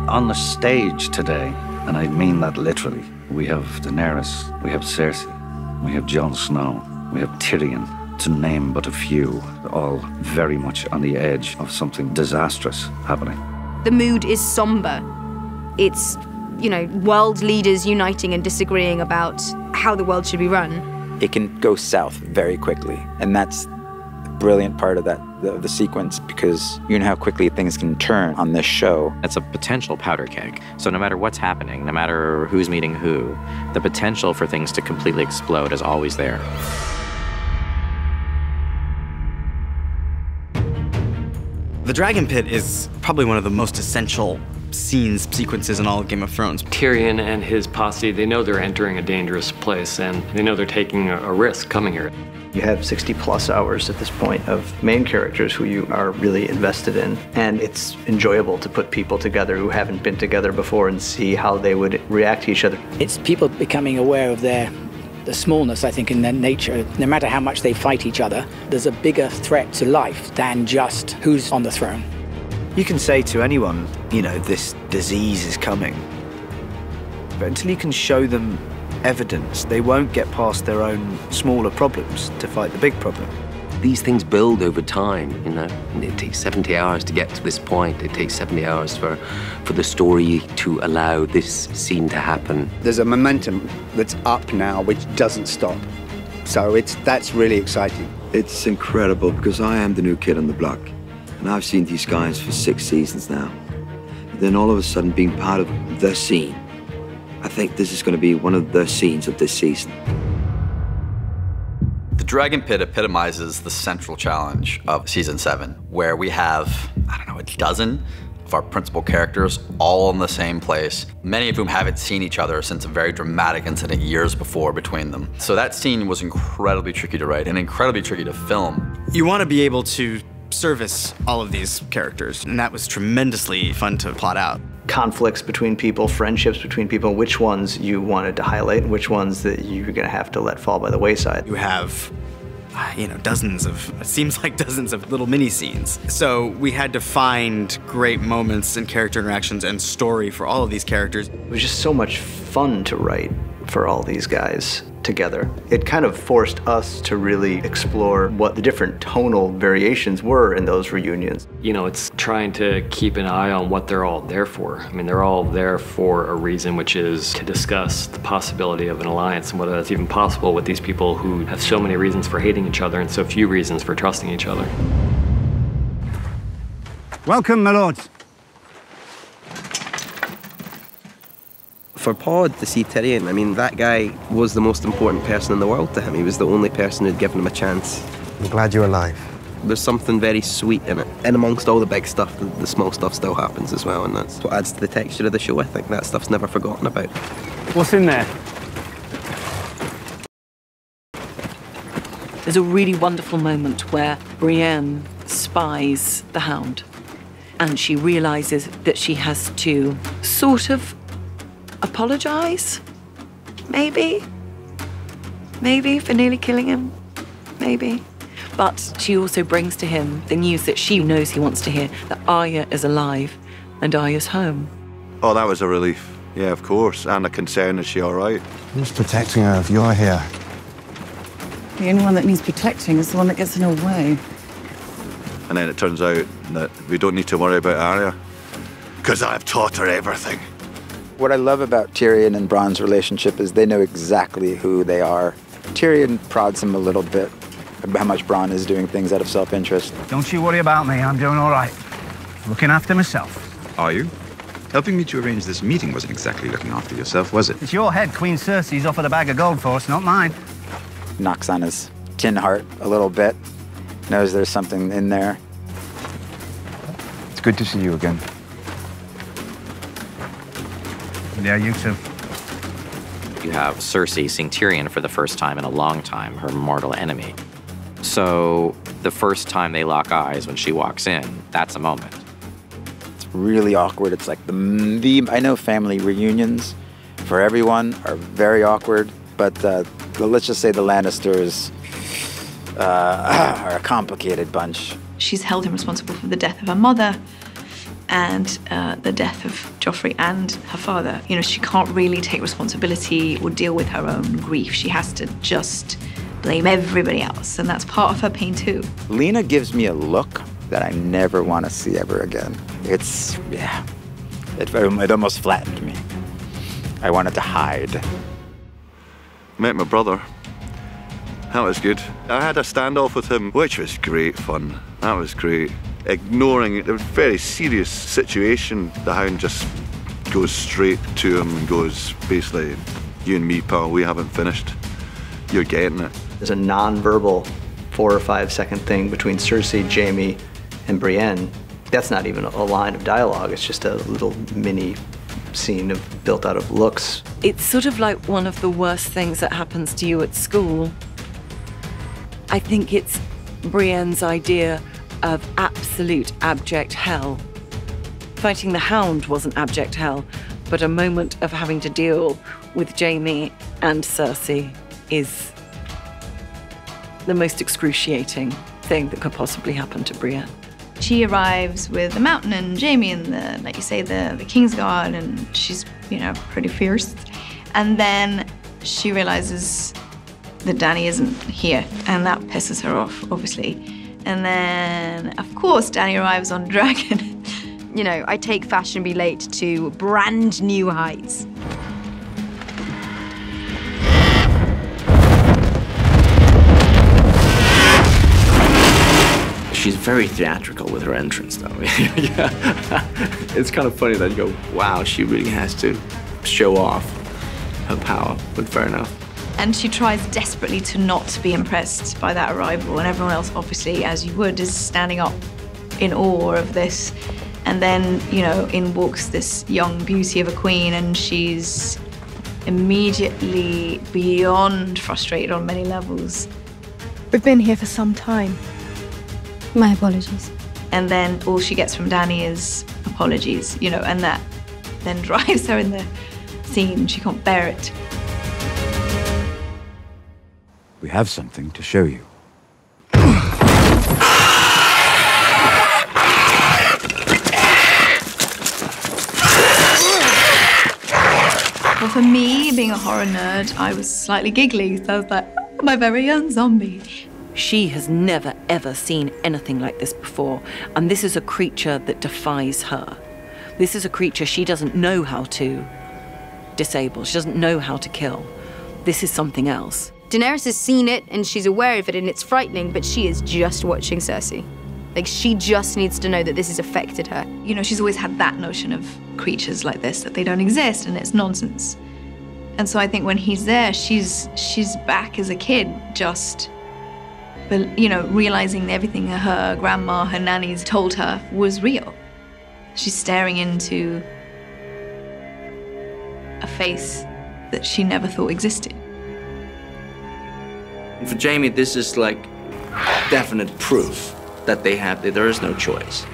On the stage today, and I mean that literally, we have Daenerys, we have Cersei, we have Jon Snow, we have Tyrion, to name but a few, all very much on the edge of something disastrous happening. The mood is somber. It's, you know, world leaders uniting and disagreeing about how the world should be run. It can go south very quickly, and that's the brilliant part of the sequence, because you know how quickly things can turn on this show. It's a potential powder keg. So no matter what's happening, no matter who's meeting who, the potential for things to completely explode is always there. The Dragon Pit is probably one of the most essential sequences in all of Game of Thrones. Tyrion and his posse, they know they're entering a dangerous place, and they know they're taking a risk coming here. You have 60+ hours at this point of main characters who you are really invested in, and it's enjoyable to put people together who haven't been together before and see how they would react to each other. It's people becoming aware of the smallness, I think, in their nature. No matter how much they fight each other, there's a bigger threat to life than just who's on the throne. You can say to anyone, you know, this disease is coming, but until you can show them evidence, they won't get past their own smaller problems to fight the big problem. These things build over time, you know. It takes 70 hours to get to this point. It takes 70 hours for the story to allow this scene to happen. There's a momentum that's up now which doesn't stop. So that's really exciting. It's incredible because I am the new kid on the block. And I've seen these guys for 6 seasons now. And then all of a sudden being part of the scene, I think this is going to be one of the scenes of this season. The Dragon Pit epitomizes the central challenge of Season 7, where we have, I don't know, a dozen of our principal characters all in the same place, many of whom haven't seen each other since a very dramatic incident years before between them. So that scene was incredibly tricky to write and incredibly tricky to film. You want to be able to service all of these characters, and that was tremendously fun to plot out. Conflicts between people, friendships between people, which ones you wanted to highlight and which ones that you're going to have to let fall by the wayside. You have, you know, it seems like dozens of little mini scenes. So we had to find great moments and character interactions and story for all of these characters. It was just so much fun to write for all these guys together. It kind of forced us to really explore what the different tonal variations were in those reunions. You know, it's trying to keep an eye on what they're all there for. I mean, they're all there for a reason, which is to discuss the possibility of an alliance and whether that's even possible with these people who have so many reasons for hating each other and so few reasons for trusting each other. Welcome, my lords. For Pod to see Tyrion, I mean, that guy was the most important person in the world to him. He was the only person who'd given him a chance. I'm glad you're alive. There's something very sweet in it. And amongst all the big stuff, the small stuff still happens as well, and that's what adds to the texture of the show, I think. That stuff's never forgotten about. What's in there? There's a really wonderful moment where Brienne spies the Hound, and she realizes that she has to sort of apologize, maybe for nearly killing him, maybe. But she also brings to him the news that she knows he wants to hear, that Arya is alive and Arya's home. Oh, that was a relief. Yeah, of course. And a concern, is she all right? Who's protecting her if you're here? The only one that needs protecting is the one that gets in her way. And then it turns out that we don't need to worry about Arya, because I've taught her everything. What I love about Tyrion and Bronn's relationship is they know exactly who they are. Tyrion prods him a little bit about how much Bronn is doing things out of self-interest. Don't you worry about me, I'm doing all right. Looking after myself. Are you? Helping me to arrange this meeting wasn't exactly looking after yourself, was it? It's your head Queen Cersei's offered a bag of gold for us, not mine. Knocks on his tin heart a little bit. Knows there's something in there. It's good to see you again. Yeah, you too. You have Cersei seeing Tyrion for the first time in a long time, her mortal enemy. So the first time they lock eyes when she walks in, that's a moment. It's really awkward. It's like I know family reunions for everyone are very awkward, but let's just say the Lannisters are a complicated bunch. She's held him responsible for the death of her mother. and the death of Joffrey and her father. You know, she can't really take responsibility or deal with her own grief. She has to just blame everybody else, and that's part of her pain too. Lena gives me a look that I never want to see ever again. It's, yeah, it almost flattened me. I wanted to hide. Met my brother. That was good. I had a standoff with him, which was great fun. That was great. Ignoring a very serious situation, the Hound just goes straight to him and goes, basically, you and me, pal, we haven't finished. You're getting it. There's a non-verbal 4 or 5 second thing between Cersei, Jaime, and Brienne. That's not even a line of dialogue. It's just a little mini scene built out of looks. It's sort of like one of the worst things that happens to you at school. I think it's Brienne's idea of absolute abject hell. Fighting the Hound wasn't abject hell, but a moment of having to deal with Jaime and Cersei is the most excruciating thing that could possibly happen to Brienne. She arrives with the Mountain and Jaime and the, like you say, the Kingsguard, and she's, you know, pretty fierce. And then she realizes that Dany isn't here, and that pisses her off, obviously. And then, of course, Dany arrives on Dragon. You know, I take Fashionably Late to brand new heights. She's very theatrical with her entrance, though. Yeah. It's kind of funny that you go, wow, she really has to show off her power, but fair enough. And she tries desperately to not be impressed by that arrival, and everyone else, obviously, as you would, is standing up in awe of this. And then, you know, in walks this young beauty of a queen, and she's immediately beyond frustrated on many levels. We've been here for some time. My apologies. And then all she gets from Dany is apologies, you know, and that then drives her in the scene. She can't bear it. We have something to show you. Well, for me, being a horror nerd, I was slightly giggly. So I was like, oh, my very own zombie. She has never, ever seen anything like this before. And this is a creature that defies her. This is a creature she doesn't know how to disable. She doesn't know how to kill. This is something else. Daenerys has seen it and she's aware of it and it's frightening, but she is just watching Cersei. Like, she just needs to know that this has affected her. You know, she's always had that notion of creatures like this, that they don't exist and it's nonsense. And so I think when he's there, she's back as a kid, just, you know, realizing everything her grandma, her nannies told her was real. She's staring into a face that she never thought existed. For Jaime, this is like definite proof that there is no choice.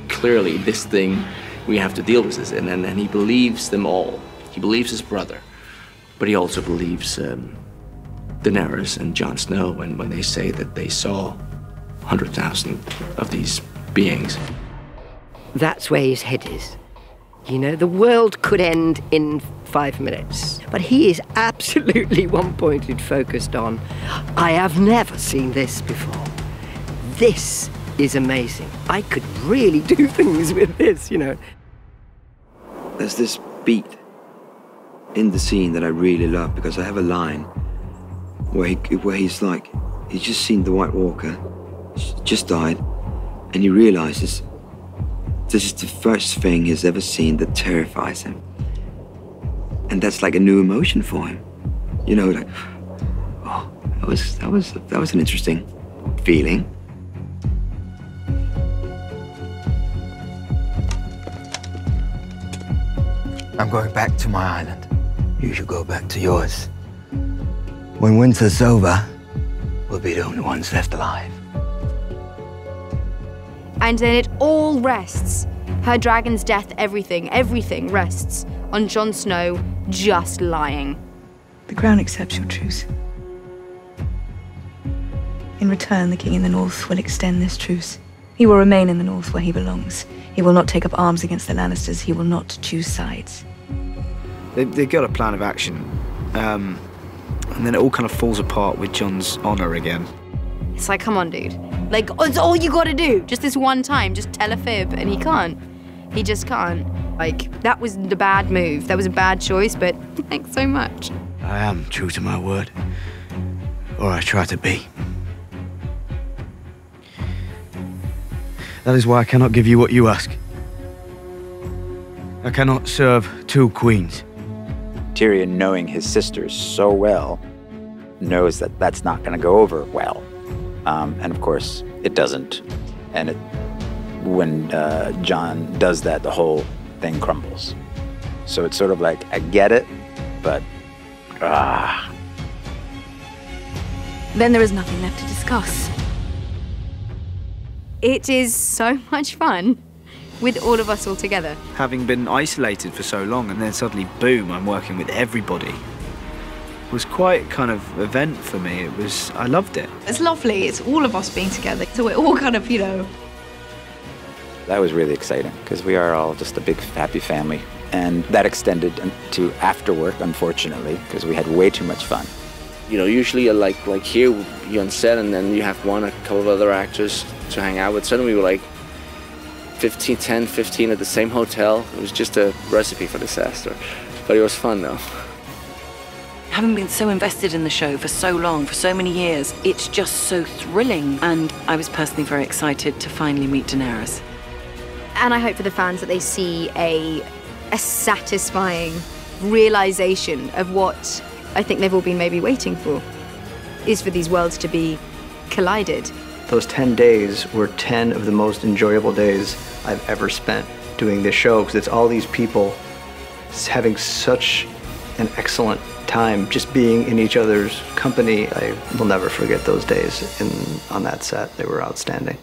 Clearly, this thing, we have to deal with this, and he believes them all. He believes his brother, but he also believes Daenerys and Jon Snow when they say that they saw 100,000 of these beings. That's where his head is. You know, the world could end in 5 minutes, but he is absolutely one-pointed, focused on, I have never seen this before. This is amazing. I could really do things with this, you know. There's this beat in the scene that I really love, because I have a line where he's like, he's just seen the White Walker, just died, and he realizes this is the first thing he's ever seen that terrifies him. And that's like a new emotion for him. You know, like, oh, that was an interesting feeling. I'm going back to my island. You should go back to yours. When winter's over, we'll be the only ones left alive. And then it all rests. Her dragon's death, everything rests on Jon Snow just lying. The Crown accepts your truce. In return, the King in the North will extend this truce He will remain in the North where he belongs. He will not take up arms against the Lannisters. He will not choose sides. They've got a plan of action. And then it all kind of falls apart with Jon's honor again. It's like, come on, dude. Like, it's all you gotta do. Just this one time, just tell a fib, and he can't. He just can't. Like, that was the bad move. That was a bad choice, but thanks so much. I am true to my word. Or I try to be. That is why I cannot give you what you ask. I cannot serve two queens. Tyrion, knowing his sisters so well, knows that that's not going to go over well. And of course, it doesn't. And when Jon does that, the whole thing crumbles. So it's sort of like, I get it, but Then there is nothing left to discuss. It is so much fun with all of us all together. Having been isolated for so long and then suddenly, boom, I'm working with everybody. It was quite kind of event for me. I loved it. It's lovely. It's all of us being together. So we're all kind of, you know. that was really exciting because we are all just a big happy family. And that extended to after work, unfortunately, because we had way too much fun. You know, usually like here, you're on set and then you have a couple of other actors to hang out with. Suddenly we were like 10, 15 at the same hotel. It was just a recipe for disaster. But it was fun though. Having been so invested in the show for so long, for so many years, it's just so thrilling. And I was personally very excited to finally meet Daenerys. And I hope for the fans that they see a satisfying realization of what I think they've all been maybe waiting for, is for these worlds to be collided. Those 10 days were 10 of the most enjoyable days I've ever spent doing this show, because it's all these people having such an excellent time just being in each other's company. I will never forget those days on that set. They were outstanding.